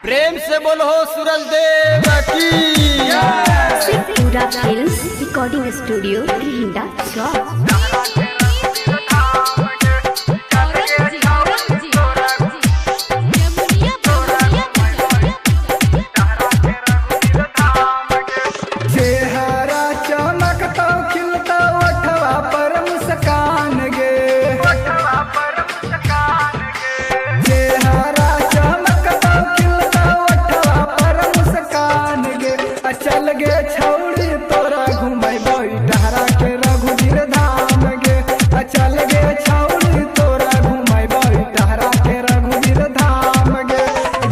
प्रेम से बोलो सूरज देव की। पूरा फिल्म रिकॉर्डिंग स्टूडियो गृहिंडा चौक। चल गे छौड़ी तोरा घुमाई डहरा के रघुवीर धाम गे। चल गे छौड़ी तोरा घुमाई डहरा के रघुवीर धाम गे।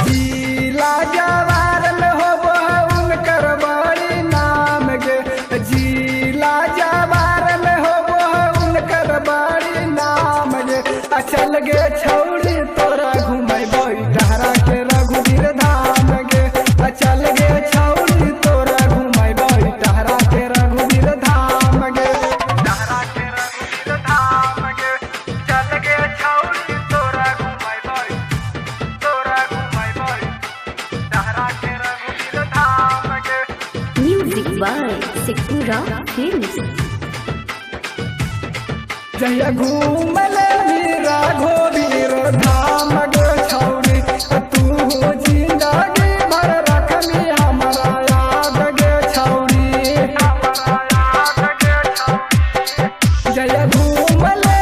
जिला जवार में होबो उनकर बड़ी नाम गे। जिला जवार में होबो उनकर बड़ी नाम गे। चल गे छौड़ी तोरा घुमाई डहरा के रघुवीर धाम गे। चल गे छौड़ी पूरा फिल्म जय घूमले राघोवीर धाम गे छौड़ी तू जिंदगी भर रखनी हमारा याद गे छौड़ी। जय घूमले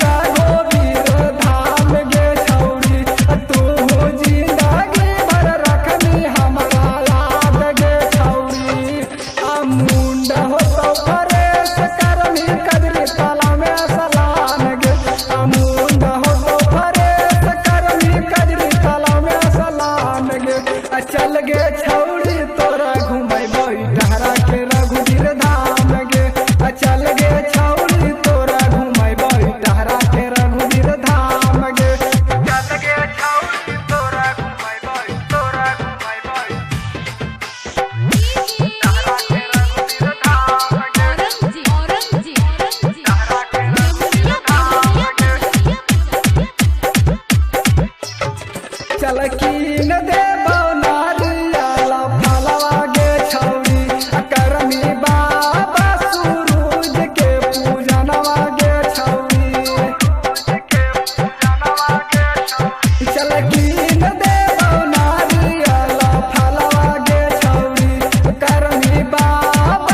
राघोवीर धाम गे छौड़ी तू जिंदगी भर रखनी हमारा याद गे छौड़ी। मुंड हो तो फरेस करनी कदरी ताला में सलाम गे। मुंड हो तो फरेस करनी कदरी ताला में सलाम गे। चल गे छौ